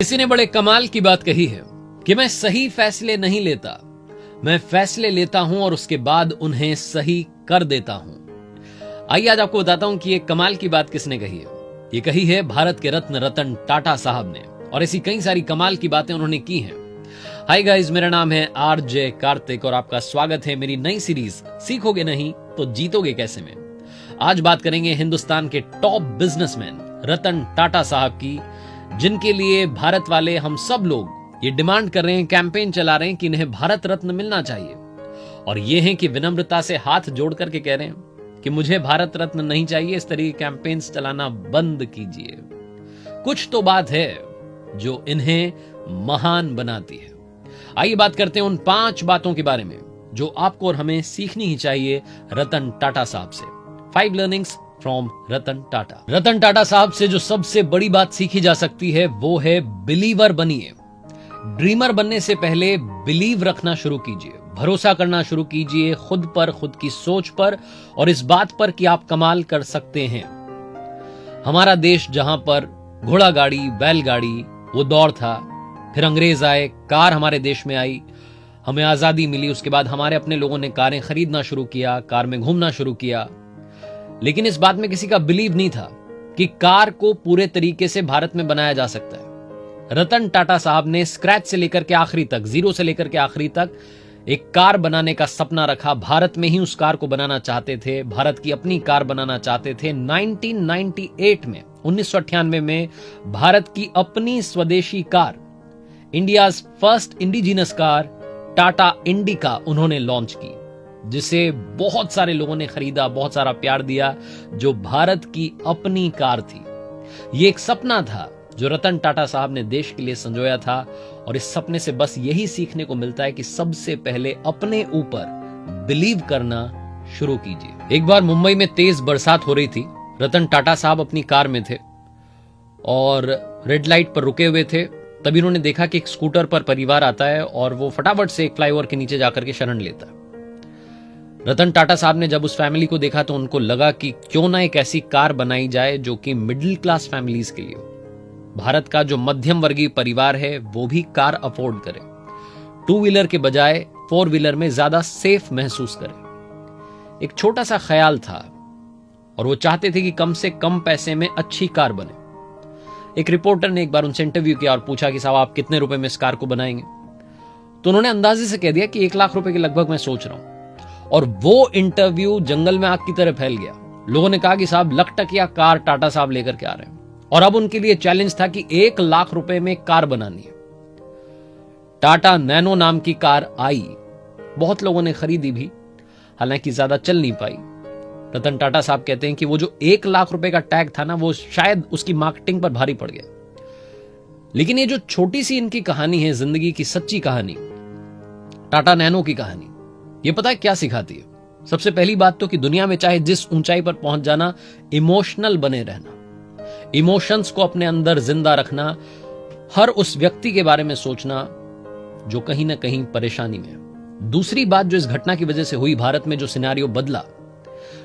किसी ने बड़े कमाल की बात कही है कि मैं सही फैसले नहीं लेता, मैं फैसले लेता हूं और उसके बाद उन्हें सही कर देता हूं। आइए आज आपको बताता हूं कि ये कमाल की बात किसने कही है। ये कही है भारत के रत्न रतन टाटा साहब ने, और ऐसी कई सारी कमाल की बातें उन्होंने की हैं। हाय गाइस, मेरा नाम है आरजे कार्तिक और आपका स्वागत है मेरी नई सीरीज सीखोगे नहीं तो जीतोगे कैसे में। आज बात करेंगे हिंदुस्तान के टॉप बिजनेसमैन रतन टाटा साहब की, जिनके लिए भारत वाले हम सब लोग ये डिमांड कर रहे हैं, कैंपेन चला रहे हैं कि इन्हें भारत रत्न मिलना चाहिए। और ये हैं कि विनम्रता से हाथ जोड़ करके कह रहे हैं कि मुझे भारत रत्न नहीं चाहिए। इस तरह के कैंपेन्स चलाना बंद कीजिए। कुछ तो बात है जो इन्हें महान बनाती है। आइए बात करते हैं उन 5 बातों के बारे में जो आपको और हमें सीखनी ही चाहिए रतन टाटा साहब से। 5 लर्निंग्स फ्रॉम रतन टाटा। रतन टाटा साहब से जो सबसे बड़ी बात सीखी जा सकती है वो है बिलीवर बनिए। ड्रीमर बनने से पहले बिलीव रखना शुरू कीजिए, भरोसा करना शुरू कीजिए खुद पर, खुद की सोच पर और इस बात पर कि आप कमाल कर सकते हैं। हमारा देश जहां पर घोड़ा गाड़ी, बैलगाड़ी वो दौर था, फिर अंग्रेज आए, कार हमारे देश में आई, हमें आजादी मिली, उसके बाद हमारे अपने लोगों ने कारें खरीदना शुरू किया, कार में घूमना शुरू किया। लेकिन इस बात में किसी का बिलीव नहीं था कि कार को पूरे तरीके से भारत में बनाया जा सकता है। रतन टाटा साहब ने स्क्रैच से लेकर के आखिरी तक, जीरो से लेकर के आखिरी तक एक कार बनाने का सपना रखा। भारत में ही उस कार को बनाना चाहते थे, भारत की अपनी कार बनाना चाहते थे। 1998 में, 1998 में भारत की अपनी स्वदेशी car, India's first indigenous car Tata indica उन्होंने लॉन्च की, जिसे बहुत सारे लोगों ने खरीदा, बहुत सारा प्यार दिया, जो भारत की अपनी कार थी। ये एक सपना था जो रतन टाटा साहब ने देश के लिए संजोया था, और इस सपने से बस यही सीखने को मिलता है कि सबसे पहले अपने ऊपर बिलीव करना शुरू कीजिए। एक बार मुंबई में तेज बरसात हो रही थी, रतन टाटा साहब अपनी कार में थे और रेड लाइट पर रुके हुए थे। तभी उन्होंने देखा कि एक स्कूटर पर परिवार आता है और वो फटाफट से एक फ्लाईओवर के नीचे जाकर के शरण लेता है। रतन टाटा साहब ने जब उस फैमिली को देखा तो उनको लगा कि क्यों ना एक ऐसी कार बनाई जाए जो कि मिडिल क्लास फैमिलीज के लिए हो। भारत का जो मध्यम वर्गीय परिवार है वो भी कार अफोर्ड करे, 2 व्हीलर के बजाय 4 व्हीलर में ज्यादा सेफ महसूस करे। एक छोटा सा ख्याल था और वो चाहते थे कि कम से कम पैसे में अच्छी कार बने। एक रिपोर्टर ने एक बार उनसे इंटरव्यू किया और पूछा कि साहब आप कितने रुपए में इस कार को बनाएंगे। तो उन्होंने अंदाजे से कह दिया कि 1 लाख रुपए के लगभग मैं सोच रहा हूं। और वो इंटरव्यू जंगल में आग की तरह फैल गया। लोगों ने कहा कि साहब लखटकिया कार टाटा साहब लेकर के आ रहे हैं, और अब उनके लिए चैलेंज था कि 1 लाख रुपए में कार बनानी है। टाटा नैनो नाम की कार आई, बहुत लोगों ने खरीदी भी, हालांकि ज्यादा चल नहीं पाई। रतन टाटा साहब कहते हैं कि वो जो 1 लाख रुपए का टैग था ना, वो शायद उसकी मार्केटिंग पर भारी पड़ गया। लेकिन ये जो छोटी सी इनकी कहानी है, जिंदगी की सच्ची कहानी, टाटा नैनो की कहानी, ये पता है क्या सिखाती है? सबसे पहली बात तो कि दुनिया में चाहे जिस ऊंचाई पर पहुंच जाना, इमोशनल बने रहना, इमोशंस को अपने अंदर जिंदा रखना, हर उस व्यक्ति के बारे में सोचना जो कहीं ना कहीं परेशानी में है। दूसरी बात जो इस घटना की वजह से हुई, भारत में जो सिनेरियो बदला,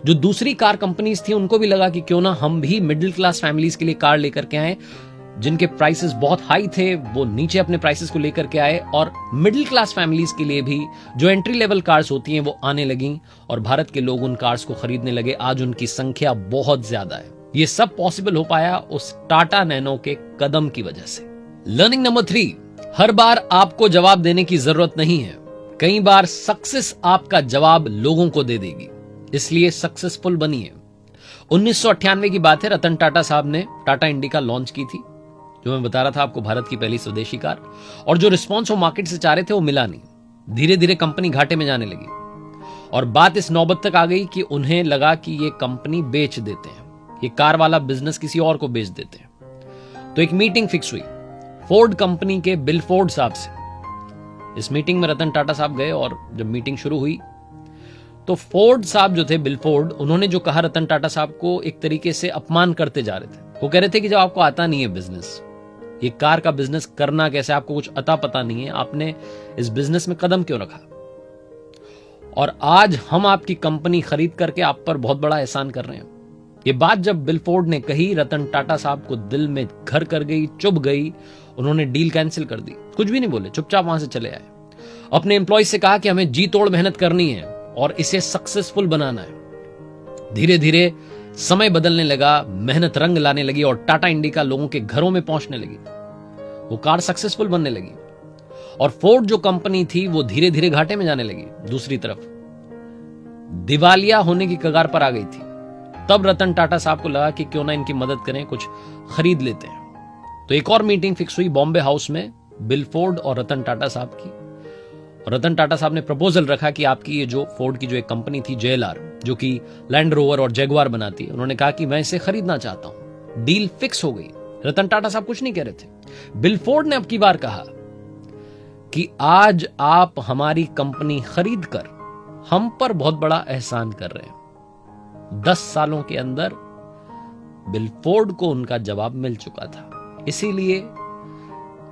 जो दूसरी कार कंपनीज थी उनको भी लगा कि क्यों ना हम भी मिडिल क्लास फैमिलीज के लिए कार लेकर के आए। जिनके प्राइसेस बहुत हाई थे वो नीचे अपने प्राइसेस को लेकर के आए, और मिडिल क्लास फैमिलीज के लिए भी जो एंट्री लेवल कार्स होती हैं वो आने लगी, और भारत के लोग उन कार्स को खरीदने लगे। आज उनकी संख्या बहुत ज्यादा है। ये सब पॉसिबल हो पाया उस टाटा नैनो के कदम की वजह से। लर्निंग नंबर 3, हर बार आपको जवाब देने की जरूरत नहीं है। कई बार सक्सेस आपका जवाब लोगों को दे देगी, इसलिए सक्सेसफुल बनिए। 1998 की बात है, रतन टाटा साहब ने टाटा इंडिका लॉन्च की थी, जो मैं बता रहा था आपको, भारत की पहली स्वदेशी कार। और जो रिस्पॉन्स वो मार्केट से चाह रहे थे वो मिला नहीं। धीरे धीरे कंपनी घाटे में जाने लगी और बात इस नौबत तक आ गई कि उन्हें लगा कि ये कंपनी बेच देते हैं, ये कार वाला बिजनेस किसी और को बेच देते हैं। तो एक मीटिंग फिक्स हुई फोर्ड कंपनी के बिल फोर्ड साहब से। इस मीटिंग में रतन टाटा साहब गए और जब मीटिंग शुरू हुई तो फोर्ड साहब जो थे, बिल फोर्ड, उन्होंने जो कहा रतन टाटा साहब को एक तरीके से अपमान करते जा रहे थे। वो कह रहे थे कि जब आपको आता नहीं है बिजनेस, ये कार का बिजनेस करना कैसे, आपको कुछ अता पता नहीं है, आपने इस बिजनेस में कदम क्यों रखा? और आज हम आपकी कंपनी खरीद करके आप पर बहुत बड़ा एहसान कर रहे हैं ये बात जब बिल फोर्ड ने कही, रतन टाटा साहब को दिल में घर कर गई, चुभ गई। उन्होंने डील कैंसिल कर दी, कुछ भी नहीं बोले, चुपचाप वहां से चले आए। अपने एम्प्लॉयज से कहा कि हमें जी तोड़ मेहनत करनी है और इसे सक्सेसफुल बनाना है। धीरे धीरे समय बदलने लगा, मेहनत रंग लाने लगी और टाटा इंडिका लोगों के घरों में पहुंचने लगी। वो कार सक्सेसफुल बनने लगी और फोर्ड जो कंपनी थी वो धीरे धीरे घाटे में जाने लगी। दूसरी तरफ दिवालिया होने की कगार पर आ गई थी। तब रतन टाटा साहब को लगा कि क्यों ना इनकी मदद करें, कुछ खरीद लेते हैं। तो एक और मीटिंग फिक्स हुई बॉम्बे हाउस में, बिल फोर्ड और रतन टाटा साहब की। और रतन टाटा साहब ने प्रपोजल रखा कि आपकी ये जो फोर्ड की जो एक कंपनी थी JLR, जो कि लैंड रोवर और जैगुआर बनाती है, उन्होंने कहा कि मैं इसे खरीदना चाहता हूं। डील फिक्स हो गई। रतन टाटा साहब कुछ नहीं कह रहे थे। बिल फोर्ड ने अब की बार कहा कि आज आप हमारी कंपनी खरीद कर हम पर बहुत बड़ा एहसान कर रहे हैं। 10 सालों के अंदर बिल फोर्ड को उनका जवाब मिल चुका था। इसीलिए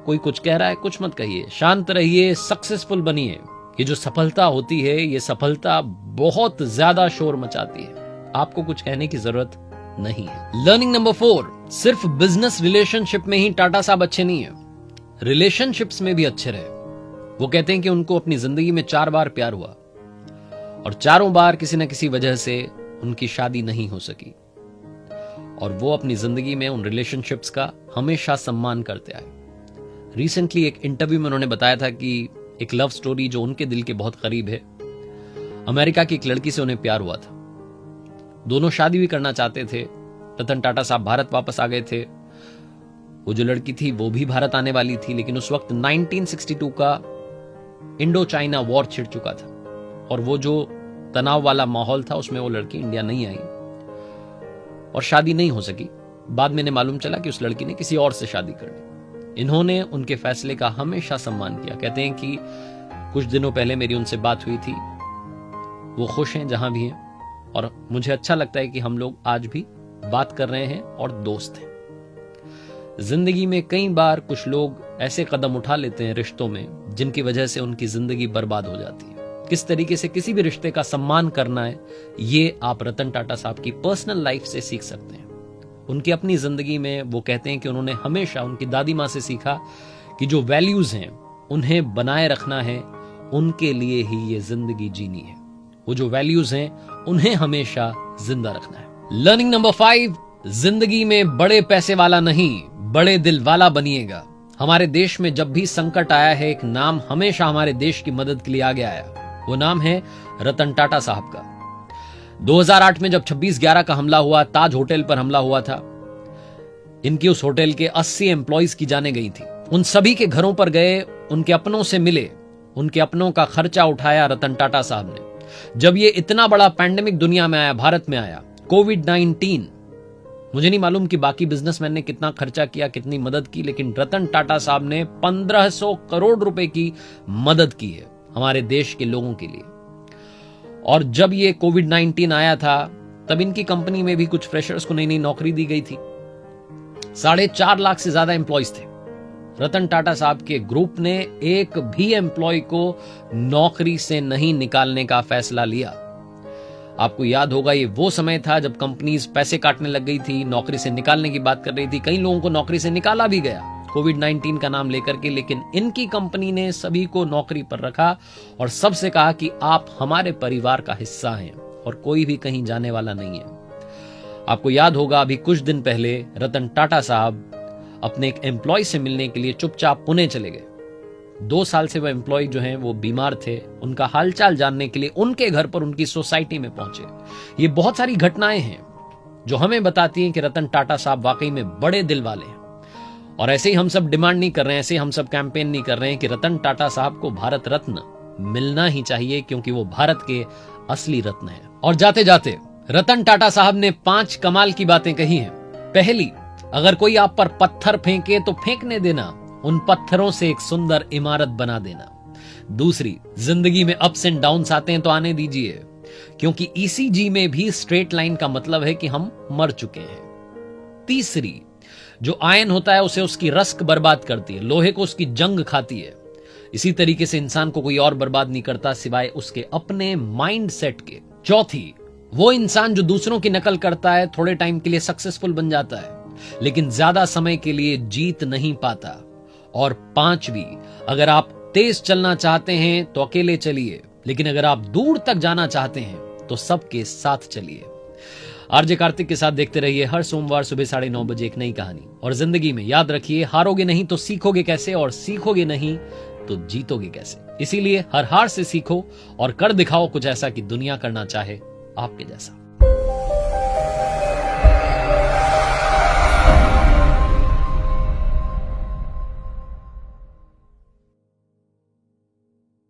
कोई कुछ कह रहा है, कुछ मत कहिए, शांत रहिए, सक्सेसफुल बनिए। ये जो सफलता होती है, ये सफलता बहुत ज्यादा शोर मचाती है। आपको कुछ कहने की जरूरत नहीं है। लर्निंग नंबर 4, सिर्फ बिजनेस रिलेशनशिप में ही टाटा साहब अच्छे नहीं है, रिलेशनशिप्स में भी अच्छे रहे। वो कहते हैं कि उनको अपनी जिंदगी में 4 बार प्यार हुआ और चारों बार किसी न किसी वजह से उनकी शादी नहीं हो सकी, और वो अपनी जिंदगी में उन रिलेशनशिप्स का हमेशा सम्मान करते आए। रिसेंटली एक इंटरव्यू में उन्होंने बताया था कि एक लव स्टोरी जो उनके दिल के बहुत करीब है, अमेरिका की एक लड़की से उन्हें प्यार हुआ था। दोनों शादी भी करना चाहते थे। रतन टाटा साहब भारत वापस आ गए थे। वो जो लड़की थी वो भी भारत आने वाली थी, लेकिन उस वक्त 1962 का इंडो चाइना वॉर छिड़ चुका था और वो जो तनाव वाला माहौल था उसमें वो लड़की इंडिया नहीं आई और शादी नहीं हो सकी। बाद में इन्हें मालूम चला कि उस लड़की ने किसी और से शादी कर ली। इन्होंने उनके फैसले का हमेशा सम्मान किया। कहते हैं कि कुछ दिनों पहले मेरी उनसे बात हुई थी, वो खुश हैं जहां भी हैं, और मुझे अच्छा लगता है कि हम लोग आज भी बात कर रहे हैं और दोस्त हैं। जिंदगी में कई बार कुछ लोग ऐसे कदम उठा लेते हैं रिश्तों में जिनकी वजह से उनकी जिंदगी बर्बाद हो जाती है। किस तरीके से किसी भी रिश्ते का सम्मान करना है, ये आप रतन टाटा साहब की पर्सनल लाइफ से सीख सकते हैं। उनकी अपनी जिंदगी में वो कहते हैं कि उन्होंने हमेशा उनकी दादी माँ से सीखा कि जो वैल्यूज हैं उन्हें बनाए रखना है, उनके लिए ही ये जिंदगी जीनी है। वो जो वैल्यूज हैं उन्हें हमेशा जिंदा रखना है। लर्निंग नंबर 5, जिंदगी में बड़े पैसे वाला नहीं, बड़े दिल वाला बनिएगा। हमारे देश में जब भी संकट आया है, एक नाम हमेशा हमारे देश की मदद के लिए आगे आया। वो नाम है रतन टाटा साहब का। 2008 में जब 26/11 का हमला हुआ, ताज होटल पर हमला हुआ था, इनकी उस होटल के 80 एम्प्लॉइज की जाने गई थी। उन सभी के घरों पर गए, उनके अपनों से मिले, उनके अपनों का खर्चा उठाया रतन टाटा साहब ने। जब ये इतना बड़ा पैंडेमिक दुनिया में आया, भारत में आया, कोविड-19, मुझे नहीं मालूम कि बाकी बिजनेसमैन ने कितना खर्चा किया, कितनी मदद की, लेकिन रतन टाटा साहब ने 1500 करोड़ रुपए की मदद की है हमारे देश के लोगों के लिए। और जब ये कोविड-19 आया था, तब इनकी कंपनी में भी कुछ फ्रेशर्स को नई नई नौकरी दी गई थी। 4.5 लाख से ज्यादा एम्प्लॉइज थे। रतन टाटा साहब के ग्रुप ने एक भी एम्प्लॉय को नौकरी से नहीं निकालने का फैसला लिया। आपको याद होगा, ये वो समय था जब कंपनीज पैसे काटने लग गई थी, नौकरी से निकालने की बात कर रही थी। कई लोगों को नौकरी से निकाला भी गया कोविड-19 का नाम लेकर के, लेकिन इनकी कंपनी ने सभी को नौकरी पर रखा और सबसे कहा कि आप हमारे परिवार का हिस्सा हैं और कोई भी कहीं जाने वाला नहीं है। आपको याद होगा, अभी कुछ दिन पहले रतन टाटा साहब अपने एक एम्प्लॉय से मिलने के लिए चुपचाप पुणे चले गए। 2 साल से वो एम्प्लॉय जो हैं वो बीमार थे, उनका हालचाल जानने के लिए उनके घर पर, उनकी सोसाइटी में पहुंचे। ये बहुत सारी घटनाएं हैं जो हमें बताती हैं कि रतन टाटा साहब वाकई में बड़े दिल वाले हैं। और ऐसे ही हम सब डिमांड नहीं कर रहे हैं, ऐसे ही हम सब कैंपेन नहीं कर रहे हैं कि रतन टाटा साहब को भारत रत्न मिलना ही चाहिए, क्योंकि वो भारत के असली रत्न है। और जाते जाते रतन टाटा साहब ने 5 कमाल की बातें कही हैं। पहली, अगर कोई आप पर पत्थर फेंके तो फेंकने देना, उन पत्थरों से एक सुंदर इमारत बना देना। दूसरी, जिंदगी में अप्स एंड डाउन्स आते हैं तो आने दीजिए, क्योंकि ईसीजी में भी स्ट्रेट लाइन का मतलब है कि हम मर चुके हैं। तीसरी, जो आयन होता है उसे उसकी रस्क बर्बाद करती है, लोहे को उसकी जंग खाती है। इसी तरीके से इंसान को कोई और बर्बाद नहीं करता सिवाय उसके अपने माइंड सेट के। चौथी, वो इंसान जो दूसरों की नकल करता है थोड़े टाइम के लिए सक्सेसफुल बन जाता है, लेकिन ज्यादा समय के लिए जीत नहीं पाता। और पांचवी, अगर आप तेज चलना चाहते हैं तो अकेले चलिए, लेकिन अगर आप दूर तक जाना चाहते हैं तो सबके साथ चलिए। आरजे कार्तिक के साथ देखते रहिए हर सोमवार सुबह 9:30 बजे एक नई कहानी। और जिंदगी में याद रखिए, हारोगे नहीं तो सीखोगे कैसे, और सीखोगे नहीं तो जीतोगे कैसे। इसीलिए हर हार से सीखो और कर दिखाओ कुछ ऐसा कि दुनिया करना चाहे आपके जैसा।